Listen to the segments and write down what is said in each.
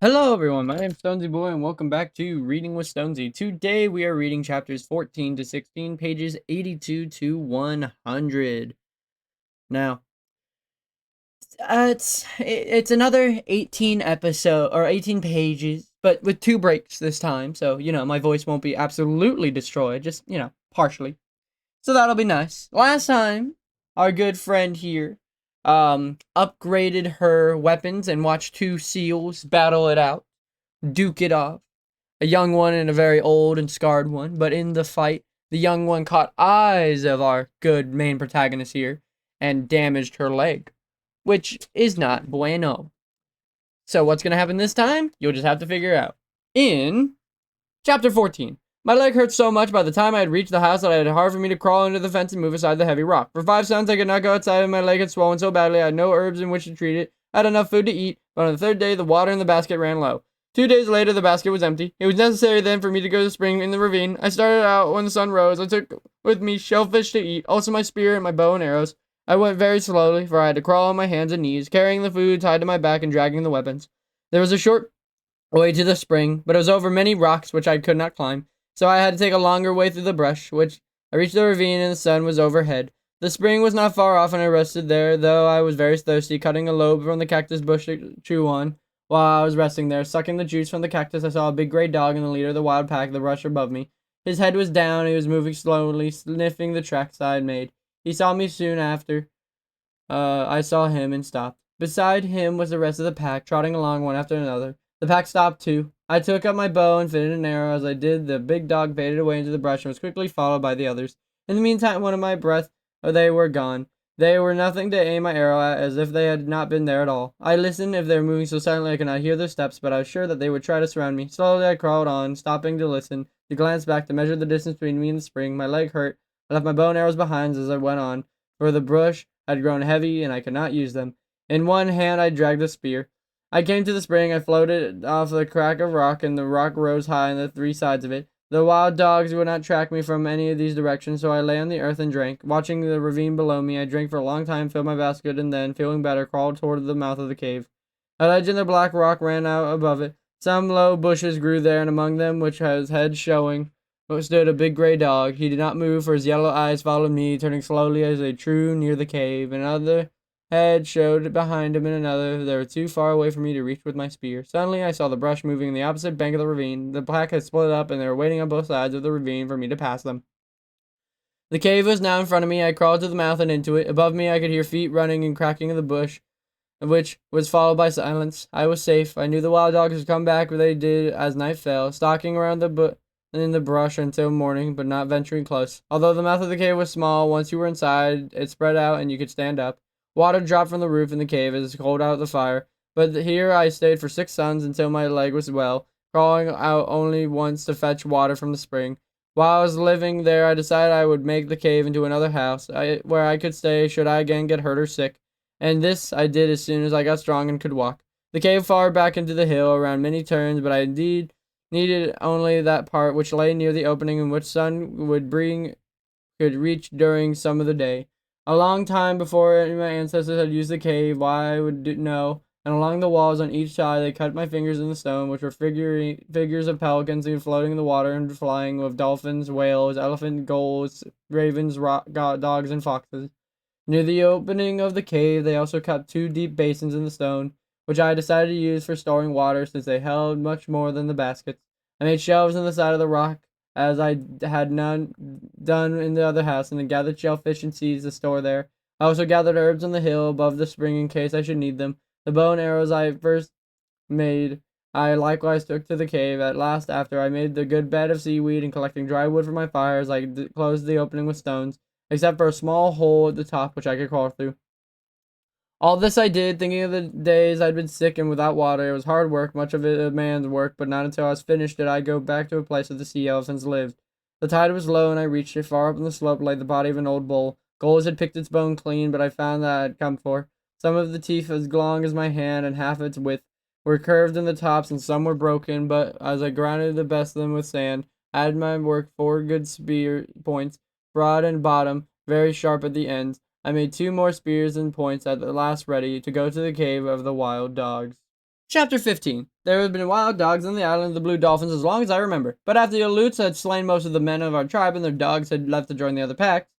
Hello everyone, my name is Stonesy Boy and welcome back to Reading with Stonesy. Today we are reading chapters 14 to 16, pages 82 to 100. Now, it's another 18 episode or 18 pages, but with two breaks this time, so my voice won't be absolutely destroyed, just partially. So that'll be nice. Last time, our good friend here upgraded her weapons and watched two seals battle it out, duke it off. A young one and a very old and scarred one, but in the fight, the young one caught eyes of our good main protagonist here and damaged her leg, which is not bueno. So what's going to happen this time? You'll just have to figure out. In chapter 14, my leg hurt so much by the time I had reached the house that it had hard for me to crawl under the fence and move aside the heavy rock. For 5 suns I could not go outside and my leg had swollen so badly I had no herbs in which to treat it. I had enough food to eat, but on the third day the water in the basket ran low. 2 days later, the basket was empty. It was necessary then for me to go to the spring in the ravine. I started out when the sun rose. I took with me shellfish to eat, also my spear and my bow and arrows. I went very slowly, for I had to crawl on my hands and knees, carrying the food tied to my back and dragging the weapons. There was a short way to the spring, but it was over many rocks which I could not climb, so I had to take a longer way through the brush, which I reached the ravine and the sun was overhead. The spring was not far off and I rested there, though I was very thirsty, cutting a lobe from the cactus bush to chew on. While I was resting there, sucking the juice from the cactus, I saw a big gray dog and the leader of the wild pack, the brush above me. His head was down, and he was moving slowly, sniffing the tracks I had made. He saw me soon after. I saw him and stopped. Beside him was the rest of the pack, trotting along one after another. The pack stopped too. I took up my bow and fitted an arrow. As I did, the big dog faded away into the brush and was quickly followed by the others. In the meantime, one of my breath, they were gone. They were nothing to aim my arrow at, as if they had not been there at all. I listened. If they were moving so silently I could not hear their steps, but I was sure that they would try to surround me. Slowly I crawled on, stopping to listen, to glance back, to measure the distance between me and the spring. My leg hurt. I left my bow and arrows behind as I went on, for the brush had grown heavy and I could not use them. In one hand I dragged the spear. I came to the spring. I floated off the crack of rock, and the rock rose high on the three sides of it. The wild dogs would not track me from any of these directions, so I lay on the earth and drank. Watching the ravine below me, I drank for a long time, filled my basket, and then, feeling better, crawled toward the mouth of the cave. A ledge in the black rock ran out above it. Some low bushes grew there, and among them, which his head showing, stood a big gray dog. He did not move, for his yellow eyes followed me, turning slowly as they drew near the cave. Another head showed behind him, and another. They were too far away for me to reach with my spear. Suddenly I saw the brush moving in the opposite bank of the ravine. The pack had split up, and they were waiting on both sides of the ravine for me to pass them. The cave was now in front of me. I crawled to the mouth and into it. Above me I could hear feet running and cracking in the bush, which was followed by silence. I was safe. I knew the wild dogs would come back, but they did as night fell, stalking around in the brush until morning, but not venturing close. Although the mouth of the cave was small, once you were inside, it spread out and you could stand up. Water dropped from the roof in the cave as it cold out the fire, but here I stayed for 6 suns until my leg was well, crawling out only once to fetch water from the spring. While I was living there, I decided I would make the cave into another house, where I could stay should I again get hurt or sick, and this I did as soon as I got strong and could walk. The cave far back into the hill, around many turns, but I indeed needed only that part which lay near the opening in which sun could reach during some of the day. A long time before any of my ancestors had used the cave, why I would know, and along the walls on each side they cut my fingers in the stone, which were figures of pelicans floating in the water and flying, with dolphins, whales, elephant, gulls, ravens, dogs, and foxes. Near the opening of the cave they also cut 2 deep basins in the stone, which I decided to use for storing water, since they held much more than the baskets. I made shelves in the side of the rock, as I had none done in the other house, and then gathered shellfish and seeds to store there. I also gathered herbs on the hill above the spring in case I should need them. The bow and arrows I first made, I likewise took to the cave. At last, after I made the good bed of seaweed and collecting dry wood for my fires, I closed the opening with stones, except for a small hole at the top which I could crawl through. All this I did, thinking of the days I'd been sick and without water. It was hard work, much of it a man's work, but not until I was finished did I go back to a place where the sea elephants lived. The tide was low, and I reached it. Far up on the slope lay the body of an old bull. Gulls had picked its bone clean, but I found that I had come for. Some of the teeth, as long as my hand and half its width, were curved in the tops, and some were broken, but as I grounded the best of them with sand, I had my work 4 good spear points, broad and bottom, very sharp at the ends. I made 2 more spears and points at the last ready to go to the cave of the wild dogs. Chapter 15. There had been wild dogs on the island of the Blue Dolphins as long as I remember, but after the Aleuts had slain most of the men of our tribe and their dogs had left to join the other packs,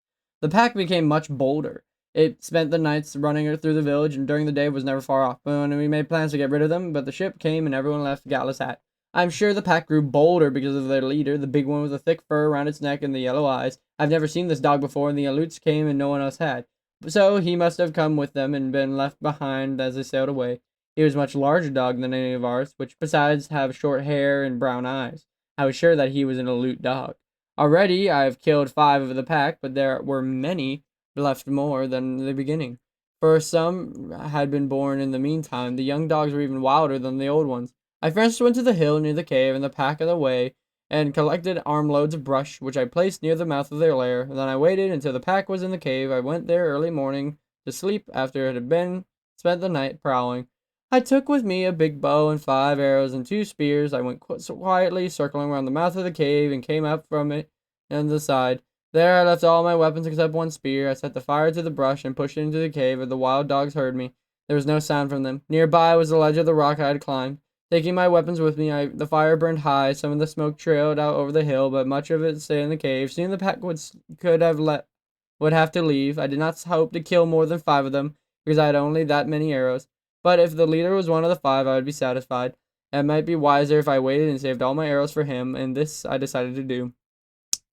the pack became much bolder. It spent the nights running through the village, and during the day was never far off. When we made plans to get rid of them, but the ship came and everyone left Gatla's hat. I'm sure the pack grew bolder because of their leader, the big one with the thick fur around its neck and the yellow eyes. I've never seen this dog before, and the Aleuts came and no one else had. So he must have come with them and been left behind as they sailed away. He was a much larger dog than any of ours, which besides have short hair and brown eyes. I was sure that he was an Aleut dog. Already I have killed 5 of the pack, but there were many left more than the beginning. For some had been born in the meantime. The young dogs were even wilder than the old ones. I first went to the hill near the cave and the pack of the way, and collected armloads of brush, which I placed near the mouth of their lair. Then I waited until the pack was in the cave. I went there early morning to sleep after it had been spent the night prowling. I took with me a big bow and 5 arrows and 2 spears. I went quietly, circling around the mouth of the cave, and came up from it on the side. There I left all my weapons except 1 spear. I set the fire to the brush and pushed it into the cave, where the wild dogs heard me. There was no sound from them. Nearby was the ledge of the rock I had climbed. Taking my weapons with me, the fire burned high. Some of the smoke trailed out over the hill, but much of it stayed in the cave. Soon the pack would have to leave. I did not hope to kill more than 5 of them, because I had only that many arrows. But if the leader was one of the 5, I would be satisfied. It might be wiser if I waited and saved all my arrows for him, and this I decided to do.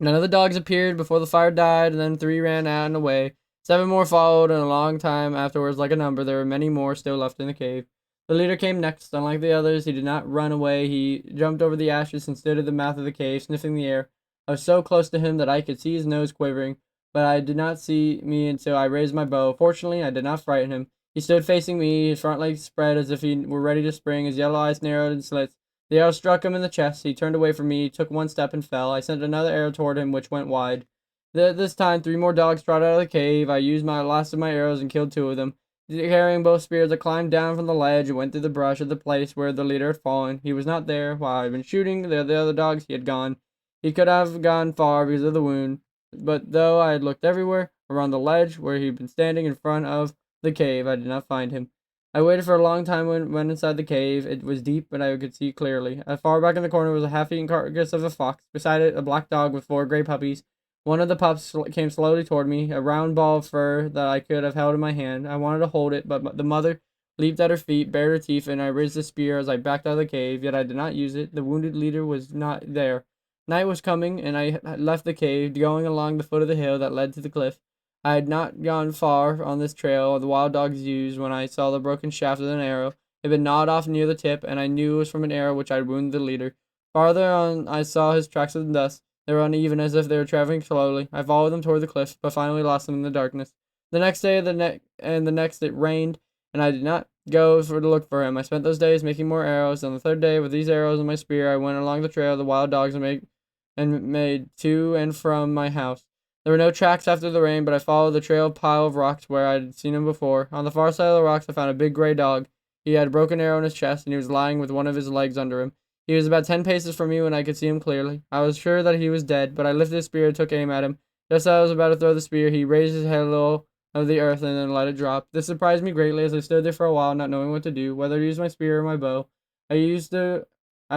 None of the dogs appeared before the fire died, and then 3 ran out and away. 7 more followed, and a long time afterwards, like a number, there were many more still left in the cave. The leader came next. Unlike the others, he did not run away. He jumped over the ashes and stood at the mouth of the cave, sniffing the air. I was so close to him that I could see his nose quivering, but I did not see me until I raised my bow. Fortunately, I did not frighten him. He stood facing me, his front legs spread as if he were ready to spring, his yellow eyes narrowed in slits. The arrow struck him in the chest. He turned away from me, took 1 step, and fell. I sent another arrow toward him, which went wide. This time, 3 more dogs trotted out of the cave. I used my last of my arrows and killed 2 of them. Carrying both spears, I climbed down from the ledge and went through the brush at the place where the leader had fallen. He was not there. While I had been shooting the other dogs, he had gone. He could have gone far because of the wound, but though I had looked everywhere, around the ledge where he had been standing in front of the cave, I did not find him. I waited for a long time when went inside the cave. It was deep, but I could see clearly. Far back in the corner was a half-eaten carcass of a fox. Beside it, a black dog with 4 gray puppies. One of the pups came slowly toward me, a round ball of fur that I could have held in my hand. I wanted to hold it, but the mother leaped at her feet, bared her teeth, and I raised the spear as I backed out of the cave, yet I did not use it. The wounded leader was not there. Night was coming, and I had left the cave, going along the foot of the hill that led to the cliff. I had not gone far on this trail the wild dogs used when I saw the broken shaft of an arrow. It had been gnawed off near the tip, and I knew it was from an arrow which had wounded the leader. Farther on, I saw his tracks in the dust. They were uneven, as if they were traveling slowly. I followed them toward the cliff, but finally lost them in the darkness. The next day, the next, it rained, and I did not go to look for him. I spent those days making more arrows. On the 3rd day, with these arrows and my spear, I went along the trail of the wild dogs and made to and from my house. There were no tracks after the rain, but I followed the trail pile of rocks where I had seen him before. On the far side of the rocks, I found a big gray dog. He had a broken arrow in his chest, and he was lying with one of his legs under him. He was about 10 paces from me when I could see him clearly. I was sure that he was dead, but I lifted his spear and took aim at him. Just as I was about to throw the spear, he raised his head a little of the earth and then let it drop. This surprised me greatly as I stood there for a while, not knowing what to do, whether to use my spear or my bow. I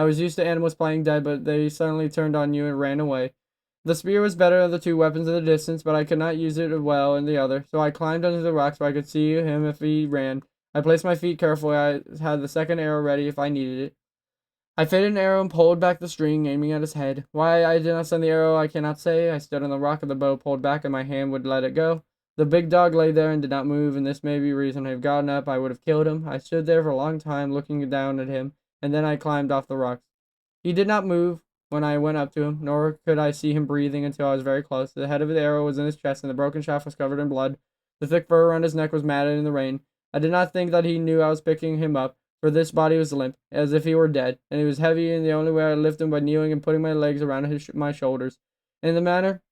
was used to animals playing dead, but they suddenly turned on you and ran away. The spear was better of the 2 weapons in the distance, but I could not use it well in the other, so I climbed under the rocks where I could see him if he ran. I placed my feet carefully. I had the 2nd arrow ready if I needed it. I fitted an arrow and pulled back the string, aiming at his head. Why I did not send the arrow, I cannot say. I stood on the rock of the bow, pulled back, and my hand would let it go. The big dog lay there and did not move, and this may be reason I have gotten up. I would have killed him. I stood there for a long time, looking down at him, and then I climbed off the rocks. He did not move when I went up to him, nor could I see him breathing until I was very close. The head of the arrow was in his chest, and the broken shaft was covered in blood. The thick fur around his neck was matted in the rain. I did not think that he knew I was picking him up, for this body was limp, as if he were dead, and he was heavy, and the only way I lifted him by kneeling and putting my legs around my shoulders. In the manner,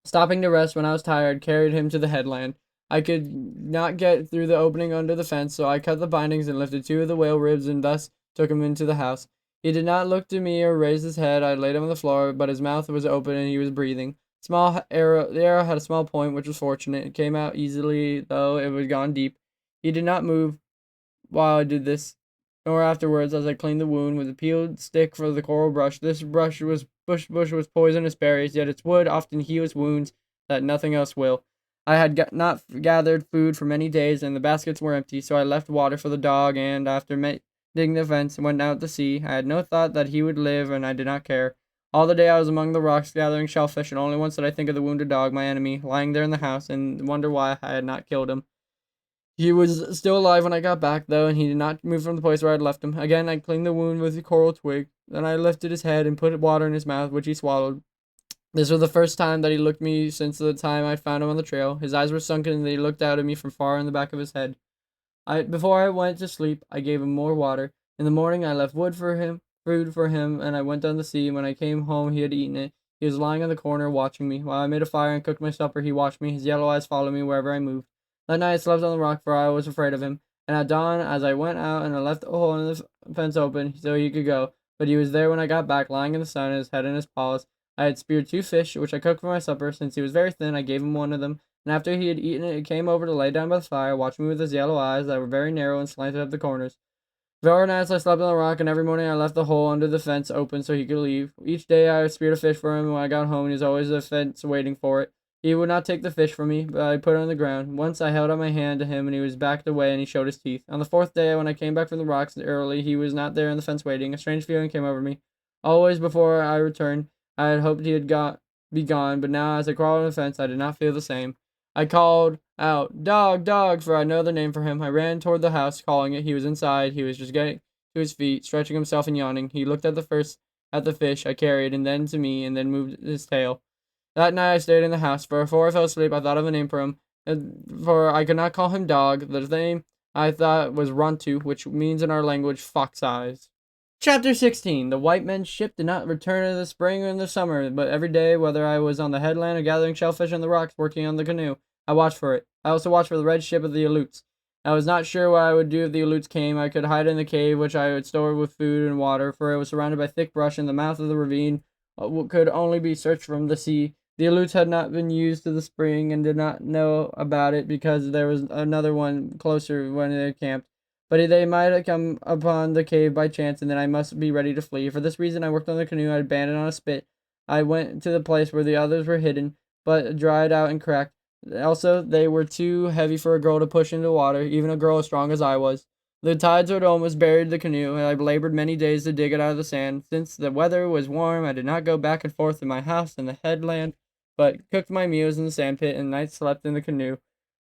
stopping to rest when I was tired, carried him to the headland. I could not get through the opening under the fence, so I cut the bindings and lifted 2 of the whale ribs and thus took him into the house. He did not look to me or raise his head. I laid him on the floor, but his mouth was open and he was breathing. The arrow had a small point, which was fortunate. It came out easily, though it was gone deep. He did not move while I did this. nor afterwards as I cleaned the wound with a peeled stick for the coral brush. This bush was poisonous berries, yet its wood often heals wounds that nothing else will. I had not gathered food for many days, and the baskets were empty, so I left water for the dog, and after mending the fence, went out to sea. I had no thought that he would live, and I did not care. All the day I was among the rocks gathering shellfish, and only once did I think of the wounded dog, my enemy, lying there in the house, and wonder why I had not killed him. He was still alive when I got back, though, and he did not move from the place where I had left him. Again, I cleaned the wound with a coral twig. Then I lifted his head and put water in his mouth, which he swallowed. This was the first time that he looked at me since the time I found him on the trail. His eyes were sunken, and he looked out at me from far in the back of his head. Before I went to sleep, I gave him more water. In the morning, I left food for him, and I went down to sea. When I came home, he had eaten it. He was lying in the corner watching me. While I made a fire and cooked my supper, he watched me. His yellow eyes followed me wherever I moved. That night I slept on the rock, for I was afraid of him. And at dawn, as I went out and I left the hole in the fence open so he could go, but he was there when I got back, lying in the sun, his head in his paws. I had speared 2 fish, which I cooked for my supper. Since he was very thin, I gave him one of them, and after he had eaten it, he came over to lay down by the fire, watching me with his yellow eyes that were very narrow and slanted at the corners. Very nights I slept on the rock, and every morning I left the hole under the fence open so he could leave. Each day I speared a fish for him, and when I got home, he was always at the fence waiting for it. He would not take the fish from me, but I put it on the ground. Once I held out my hand to him, and he was backed away, and he showed his teeth. On the 4th day, when I came back from the rocks early, he was not there in the fence waiting. A strange feeling came over me. Always before I returned, I had hoped he had be gone, but now as I crawled on the fence, I did not feel the same. I called out, "Dog, dog," for I had no other name for him. I ran toward the house, calling it. He was inside. He was just getting to his feet, stretching himself and yawning. He looked at the fish I carried, and then to me, and then moved his tail. That night I stayed in the house, for before I fell asleep I thought of a name for him, for I could not call him Dog. The name I thought was Rontu, which means in our language fox eyes. Chapter 16. The white men's ship did not return in the spring or in the summer, but every day, whether I was on the headland or gathering shellfish on the rocks working on the canoe, I watched for it. I also watched for the red ship of the Aleuts. I was not sure what I would do if the Aleuts came. I could hide in the cave, which I would store with food and water, for it was surrounded by thick brush, and the mouth of the ravine could only be searched from the sea. The Aleuts had not been used to the spring and did not know about it because there was another one closer when they camped. But they might have come upon the cave by chance, and then I must be ready to flee. For this reason, I worked on the canoe I had abandoned on a spit. I went to the place where the others were hidden, but dried out and cracked. Also, they were too heavy for a girl to push into the water, even a girl as strong as I was. The tides had almost buried the canoe, and I labored many days to dig it out of the sand. Since the weather was warm, I did not go back and forth to my house in the headland, but cooked my meals in the sandpit, and nights slept in the canoe,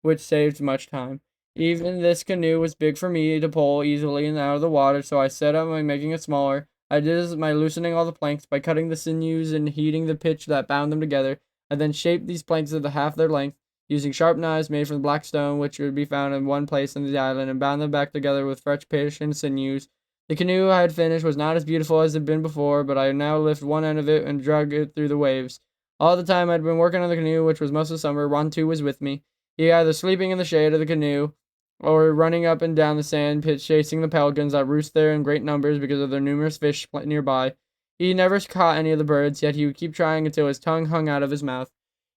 which saved much time. Even this canoe was big for me to pull easily and out of the water, so I set out by making it smaller. I did this by loosening all the planks, by cutting the sinews and heating the pitch that bound them together. I then shaped these planks to the half their length, using sharp knives made from black stone, which would be found in one place on the island, and bound them back together with fresh pitch and sinews. The canoe I had finished was not as beautiful as it had been before, but I now lifted one end of it and drug it through the waves. All the time I had been working on the canoe, which was most of the summer, Rontu was with me. He either sleeping in the shade of the canoe, or running up and down the sand pit chasing the pelicans that roost there in great numbers because of their numerous fish nearby. He never caught any of the birds, yet he would keep trying until his tongue hung out of his mouth.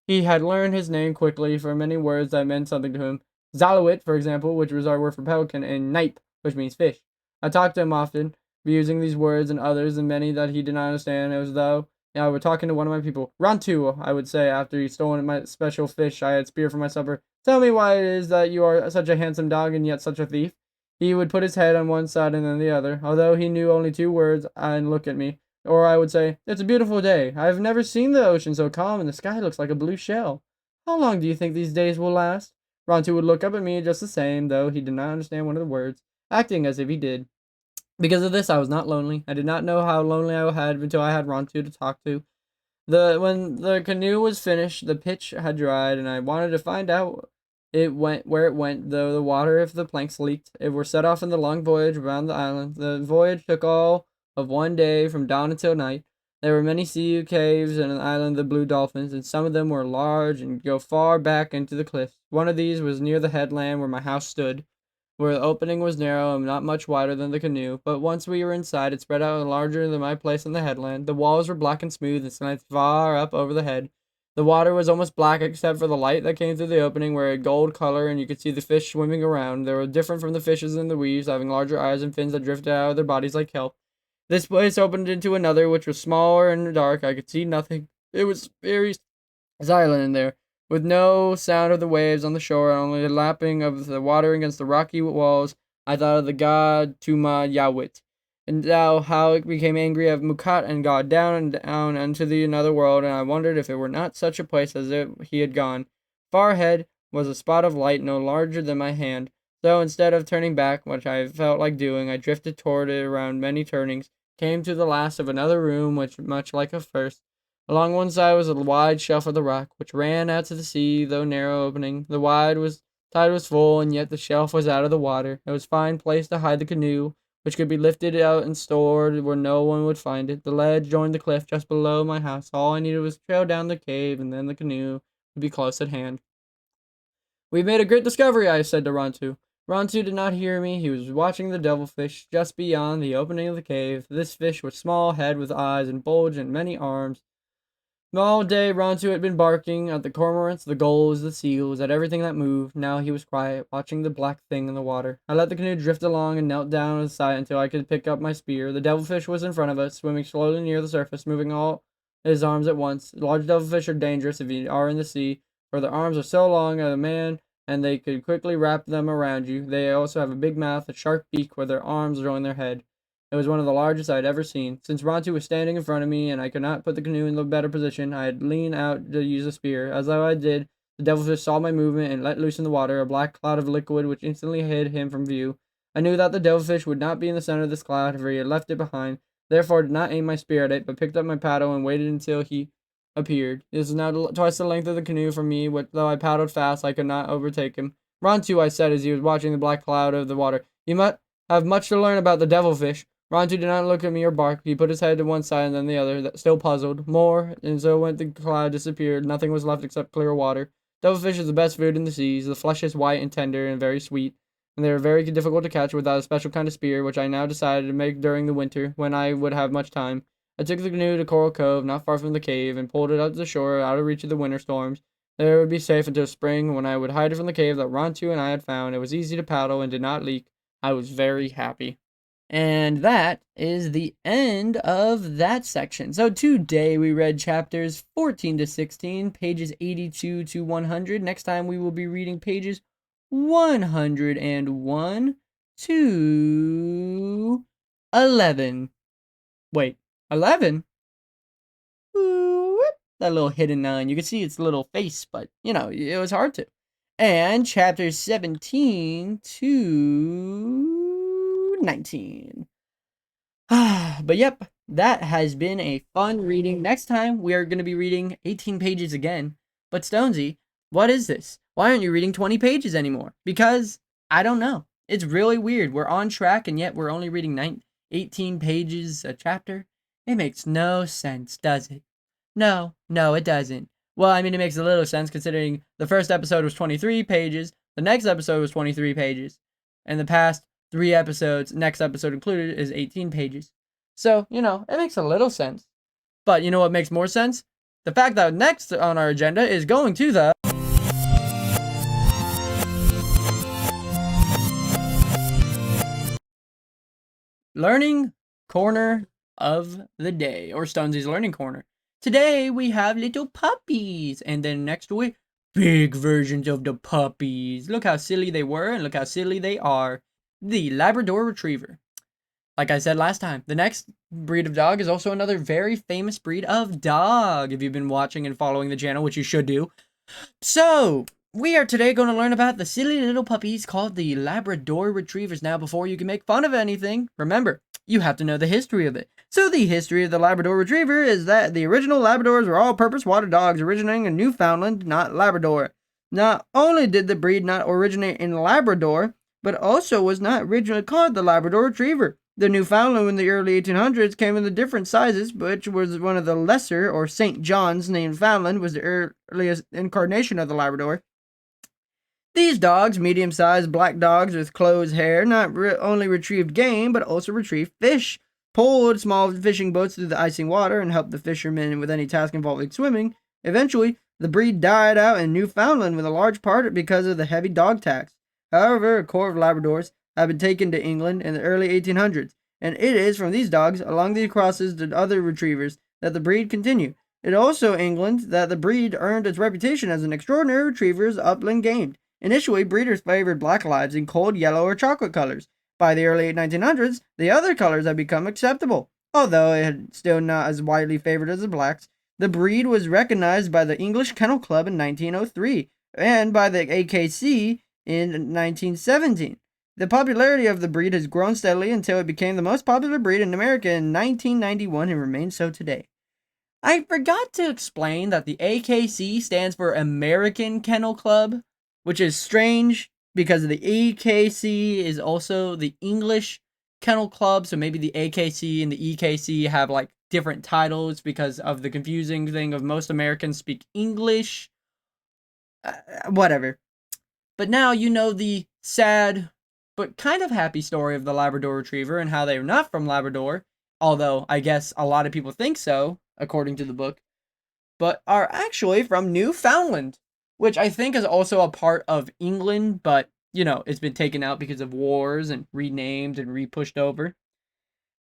He had learned his name quickly for many words that meant something to him. Zalawit, for example, which was our word for pelican, and nipe, which means fish. I talked to him often, using these words and others and many that he did not understand, as though I were talking to one of my people. "Rontu," I would say after he'd stolen my special fish I had speared for my supper. "Tell me why it is that you are such a handsome dog and yet such a thief." He would put his head on one side and then the other, although he knew only 2 words, and look at me. Or I would say, "It's a beautiful day. I have never seen the ocean so calm, and the sky looks like a blue shell. How long do you think these days will last?" Rontu would look up at me just the same, though he did not understand one of the words, acting as if he did. Because of this, I was not lonely. I did not know how lonely I had until I had Rontu to talk to. When the canoe was finished, the pitch had dried, and I wanted to find out where it went, though the water, if the planks leaked. It were set off in the long voyage around the island. The voyage took all of one day, from dawn until night. There were many sea caves in an island of the blue dolphins, and some of them were large and go far back into the cliffs. One of these was near the headland where my house stood, where the opening was narrow and not much wider than the canoe, but once we were inside, it spread out larger than my place on the headland. The walls were black and smooth and slanted far up over the head. The water was almost black except for the light that came through the opening, where it had gold color, and you could see the fish swimming around. They were different from the fishes in the weaves, having larger eyes and fins that drifted out of their bodies like kelp. This place opened into another, which was smaller and dark. I could see nothing. It was very silent in there, with no sound of the waves on the shore, only the lapping of the water against the rocky walls. I thought of the god Tuma Yawit, and now how it became angry of Mukat and got down and down into the another world, and I wondered if it were not such a place as if he had gone. Far ahead was a spot of light no larger than my hand, so instead of turning back, which I felt like doing, I drifted toward it around many turnings, came to the last of another room, which much like a first. Along one side was a wide shelf of the rock, which ran out to the sea, though narrow opening. The tide was full, and yet the shelf was out of the water. It was a fine place to hide the canoe, which could be lifted out and stored where no one would find it. The ledge joined the cliff just below my house. All I needed was to trail down the cave, and then the canoe would be close at hand. "We've made a great discovery," I said to Rontu. Rontu did not hear me. He was watching the devilfish just beyond the opening of the cave. This fish was small head with eyes and bulge and many arms. All day Rontu had been barking at the cormorants, the gulls, the seals, at everything that moved. Now he was quiet, watching the black thing in the water. I let the canoe drift along and knelt down at the side until I could pick up my spear. The devilfish was in front of us, swimming slowly near the surface, moving all his arms at once. Large devilfish are dangerous if you are in the sea, for their arms are so long as a man, and they could quickly wrap them around you. They also have a big mouth, a sharp beak where their arms join their head. It was one of the largest I had ever seen. Since Rontu was standing in front of me and I could not put the canoe in a better position, I had leaned out to use a spear. As though I did, the devilfish saw my movement and let loose in the water a black cloud of liquid which instantly hid him from view. I knew that the devilfish would not be in the center of this cloud, for he had left it behind. Therefore, I did not aim my spear at it, but picked up my paddle and waited until he appeared. This is now twice the length of the canoe from me, which, though I paddled fast, I could not overtake him. "Rontu," I said as he was watching the black cloud of the water, "you must have much to learn about the devilfish." Rontu did not look at me or bark. He put his head to one side and then the other, still puzzled. More, and so when the cloud disappeared, nothing was left except clear water. Devilfish is the best food in the seas. The flesh is white and tender and very sweet, and they are very difficult to catch without a special kind of spear, which I now decided to make during the winter, when I would have much time. I took the canoe to Coral Cove, not far from the cave, and pulled it up to the shore, out of reach of the winter storms. There it would be safe until spring, when I would hide it from the cave that Rontu and I had found. It was easy to paddle and did not leak. I was very happy. And that is the end of that section. So today we read chapters 14 to 16, pages 82 to 100. Next time we will be reading pages 101 to 11. Wait, 11? Ooh, that little hidden 9. You can see its little face, but, it was hard to. And chapters 17 to 19. But yep, that has been a fun reading. Next time we are going to be reading 18 pages again. But Stonesy, what is this? Why aren't you reading 20 pages anymore? Because I don't know. It's really weird. We're on track and yet we're only reading 18 pages a chapter. It makes no sense, does it? No, it doesn't. Well, I mean, it makes a little sense considering the first episode was 23 pages, the next episode was 23 pages, and the past 3 episodes, next episode included, is 18 pages. So, it makes a little sense. But you know what makes more sense? The fact that next on our agenda is going to the Learning Corner of the Day, or Stonseys Learning Corner. Today we have little puppies, and then next week, big versions of the puppies. Look how silly they were, and look how silly they are. The Labrador Retriever. Like I said last time, the next breed of dog is also another very famous breed of dog, if you've been watching and following the channel, which you should do. So, we are today going to learn about the silly little puppies called the Labrador Retrievers. Now, before you can make fun of anything, remember, you have to know the history of it. So, the history of the Labrador Retriever is that the original Labradors were all-purpose water dogs originating in Newfoundland, not Labrador. Not only did the breed not originate in Labrador, but also was not originally called the Labrador Retriever. The Newfoundland in the early 1800s came in the different sizes, which was one of the lesser, or St. John's Newfoundland, was the earliest incarnation of the Labrador. These dogs, medium-sized black dogs with closed hair, not only retrieved game, but also retrieved fish, pulled small fishing boats through the icy water, and helped the fishermen with any task involving swimming. Eventually, The breed died out in Newfoundland with a large part because of the heavy dog tax. However, a core of Labradors have been taken to England in the early 1800s, and it is from these dogs, along these crosses to other retrievers, that the breed continued. It also England that the breed earned its reputation as an extraordinary retriever's upland game. Initially, breeders favored black labs in cold yellow or chocolate colors. By the early 1900s, the other colors had become acceptable. Although it had still not as widely favored as the blacks, the breed was recognized by the English Kennel Club in 1903 and by the AKC in 1917. The popularity of the breed has grown steadily until it became the most popular breed in America in 1991 and remains so today. I forgot to explain that the AKC stands for American Kennel Club, which is strange because the EKC is also the English Kennel Club, so maybe the AKC and the EKC have like different titles because of the confusing thing of most Americans speak English. Whatever. But now you know the sad but kind of happy story of the Labrador Retriever and how they're not from Labrador, although I guess a lot of people think so, according to the book, but are actually from Newfoundland, which I think is also a part of England, but, you know, it's been taken out because of wars and renamed and re-pushed over.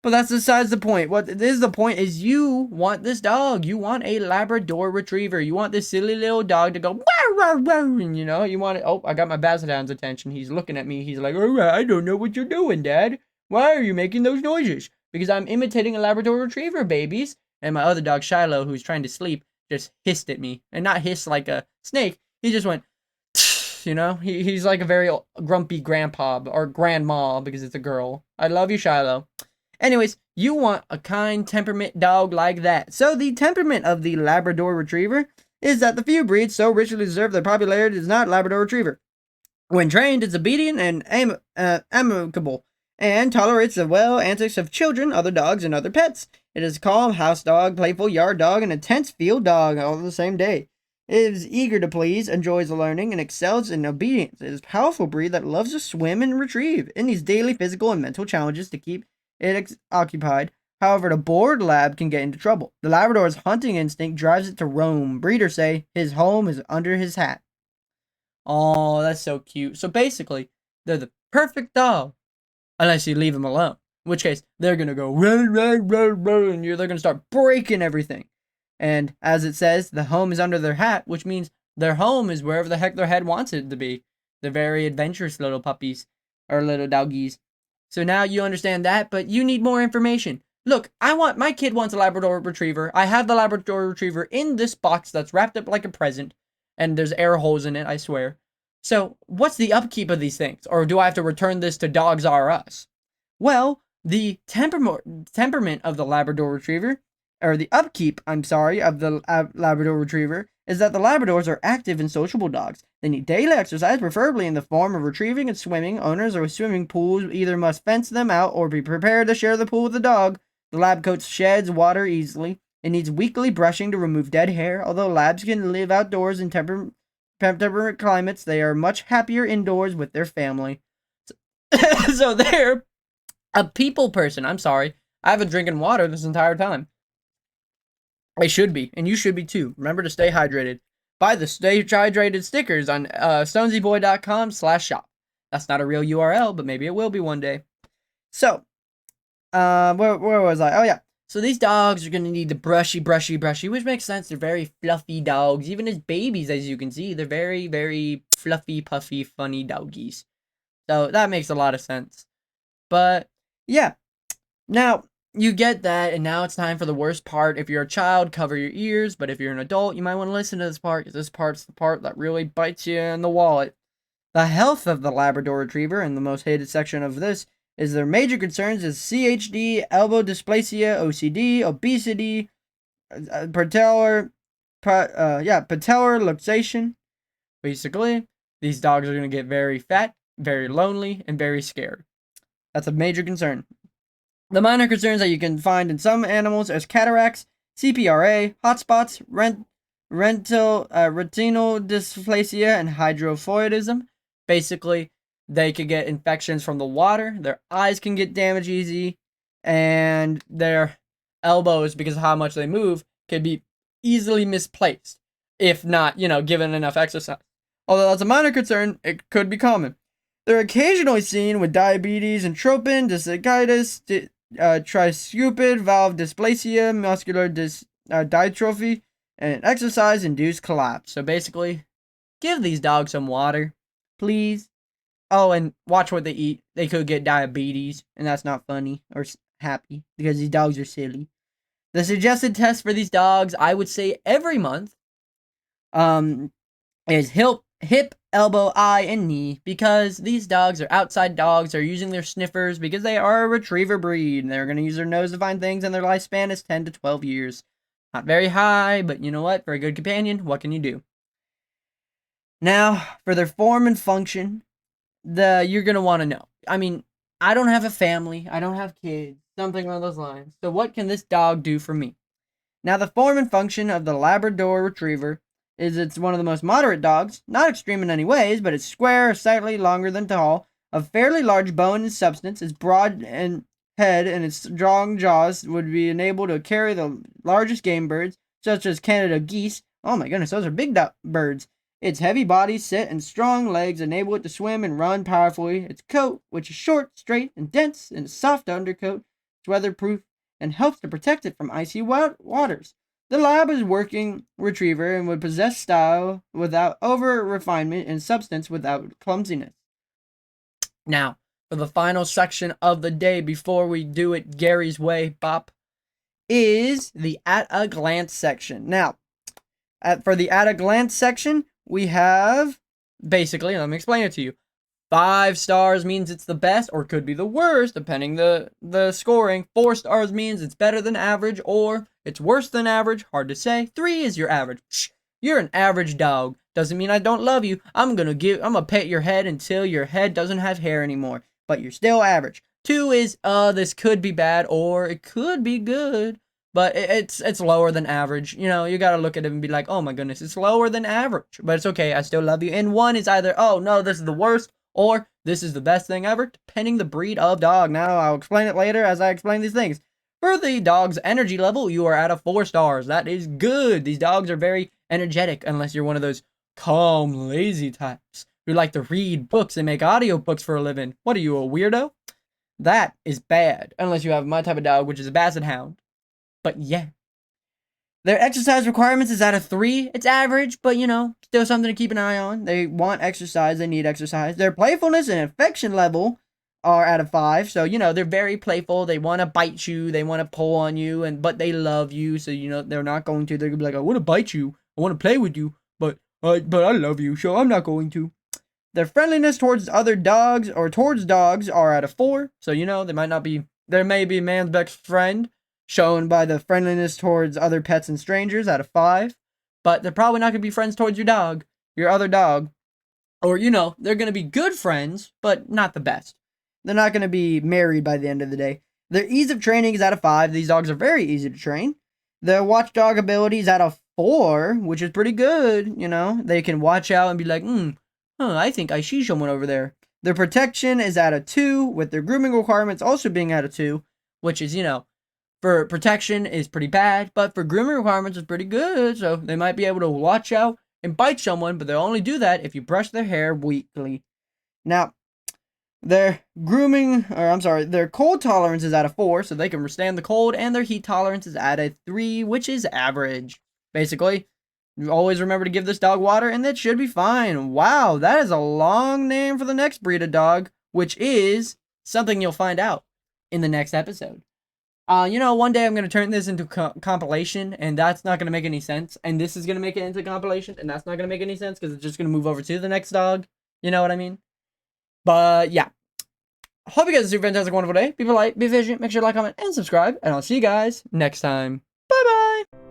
But that's besides the point. What is the point is you want this dog. You want a Labrador Retriever. You want this silly little dog to go, wow, wow, wow, and you know, you want it. Oh, I got my Basset Hound's attention. He's looking at me. He's like, oh, I don't know what you're doing, Dad. Why are you making those noises? Because I'm imitating a Labrador Retriever, babies. And my other dog, Shiloh, who's trying to sleep, just hissed at me. And not hiss like a snake. He just went, you know, he's like a very grumpy grandpa or grandma because it's a girl. I love you, Shiloh. Anyways, you want a kind temperament dog like that. So the temperament of the Labrador Retriever is that the few breeds so richly deserve their popularity is not Labrador Retriever. When trained, it's obedient and amicable, and tolerates the antics of children, other dogs, and other pets. It is a calm house dog, playful yard dog, and intense field dog all on the same day. It is eager to please, enjoys learning, and excels in obedience. It is a powerful breed that loves to swim and retrieve. It needs daily physical and mental challenges to keep it occupied. However, the bored lab can get into trouble. The Labrador's hunting instinct drives it to roam. Breeders say his home is under his hat. Oh, that's so cute. So basically, they're the perfect dog, unless you leave them alone. In which case, they're gonna go run, run, run, run, and they're gonna start breaking everything. And as it says, the home is under their hat, which means their home is wherever the heck their head wants it to be. They're very adventurous little puppies, or little doggies. So now you understand that, but you need more information. Look, my kid wants a Labrador Retriever. I have the Labrador Retriever in this box that's wrapped up like a present, and there's air holes in it, I swear. So, what's the upkeep of these things? Or do I have to return this to Dogs R Us? Well, the temperament of the Labrador Retriever, or the upkeep, of the Labrador Retriever, is that the Labradors are active and sociable dogs. They need daily exercise, preferably in the form of retrieving and swimming. Owners of swimming pools either must fence them out or be prepared to share the pool with the dog. The lab coat sheds water easily. It needs weekly brushing to remove dead hair. Although labs can live outdoors in temperate climates, they are much happier indoors with their family. So they're a people person. I'm sorry. I haven't drinking water this entire time. I should be, and you should be too. Remember to stay hydrated. Buy the Stay Hydrated stickers on stonesyboy.com/shop. That's not a real URL, but maybe it will be one day. So, where was I? Oh, yeah. So these dogs are going to need the brushy, which makes sense. They're very fluffy dogs. Even as babies, as you can see, they're very, very fluffy, puffy, funny doggies. So that makes a lot of sense. But, yeah. Now, you get that, and now it's time for the worst part. If you're a child, cover your ears, but if you're an adult, you might want to listen to this part, because this part's the part that really bites you in the wallet. The health of the Labrador Retriever, and the most hated section of this, is their major concerns is CHD, elbow dysplasia, OCD, obesity, patellar luxation. Basically, these dogs are going to get very fat, very lonely, and very scared. That's a major concern. The minor concerns that you can find in some animals are cataracts, CPRA, hotspots, retinal dysplasia, and hydrophoidism. Basically, they could get infections from the water, their eyes can get damaged easy, and their elbows, because of how much they move, can be easily misplaced. if not, given enough exercise. Although that's a minor concern, it could be common. They're occasionally seen with diabetes, entropin, dysarthritis, tricuspid valve dysplasia, muscular dystrophy, and exercise-induced collapse. So basically, give these dogs some water, please. Oh, and watch what they eat. They could get diabetes, and that's not funny or happy because these dogs are silly. The suggested test for these dogs, I would say every month, is hip, elbow, eye, and knee, because these dogs are outside dogs. They're using their sniffers because they are a retriever breed. They're going to use their nose to find things, and their lifespan is 10 to 12 years. Not very high, but you know what? For a good companion, what can you do? Now, for their form and function, you're going to want to know. I mean, I don't have a family. I don't have kids. Something along those lines. So what can this dog do for me? Now, the form and function of the Labrador Retriever is it's one of the most moderate dogs, not extreme in any ways, but it's square, slightly longer than tall, of fairly large bone and substance, its broad and head and its strong jaws would be enabled to carry the largest game birds, such as Canada geese. Oh my goodness, those are big birds. Its heavy body, sit, and strong legs enable it to swim and run powerfully. Its coat, which is short, straight, and dense, and a soft undercoat, is weatherproof and helps to protect it from icy waters. The Lab is a working retriever and would possess style without over-refinement and substance without clumsiness. Now, for the final section of the day before we do it Gary's way, Bop, is the at-a-glance section. Now, for the at-a-glance section, we have, basically, let me explain it to you. 5 stars means it's the best, or could be the worst, depending the scoring. 4 stars means it's better than average, or it's worse than average. Hard to say. 3 is your average. Shh, you're an average dog. Doesn't mean I don't love you. I'm gonna pet your head until your head doesn't have hair anymore, but you're still average. 2 is, this could be bad, or it could be good, but it's lower than average. You gotta look at it and be like, oh my goodness, it's lower than average, but it's okay. I still love you. And 1 is either, oh no, this is the worst, or this is the best thing ever, depending the breed of dog. Now, I'll explain it later as I explain these things. For the dog's energy level, you are at a 4 stars. That is good. These dogs are very energetic, unless you're one of those calm, lazy types who like to read books and make audiobooks for a living. What are you, a weirdo? That is bad, unless you have my type of dog, which is a basset hound. But yeah. Their exercise requirements is at a 3. It's average, but still something to keep an eye on. They want exercise. They need exercise. Their playfulness and affection level are at a 5. So, they're very playful. They want to bite you. They want to pull on you, but they love you. So, they're not going to. They're going to be like, I want to bite you. I want to play with you, but I love you, so I'm not going to. Their friendliness towards other dogs or towards dogs are at a 4. So, there may be man's best friend, shown by the friendliness towards other pets and strangers at a 5. But they're probably not going to be friends towards your other dog. Or, they're going to be good friends, but not the best. They're not going to be married by the end of the day. Their ease of training is at a 5. These dogs are very easy to train. Their watchdog ability is at a 4, which is pretty good. They can watch out and be like, I think I see someone over there. Their protection is at a 2, with their grooming requirements also being at a 2, which is, for protection is pretty bad, but for grooming requirements is pretty good. So they might be able to watch out and bite someone, but they'll only do that if you brush their hair weekly. Now, their cold tolerance is at a 4, so they can withstand the cold, and their heat tolerance is at a 3, which is average. Basically, you always remember to give this dog water, and that should be fine. Wow, that is a long name for the next breed of dog, which is something you'll find out in the next episode. One day I'm going to turn this into compilation, and that's not going to make any sense. And this is going to make it into compilation, and that's not going to make any sense because it's just going to move over to the next dog. You know what I mean? But yeah. Hope you guys have a fantastic, wonderful day. Be polite, be efficient, make sure to like, comment, and subscribe. And I'll see you guys next time. Bye-bye.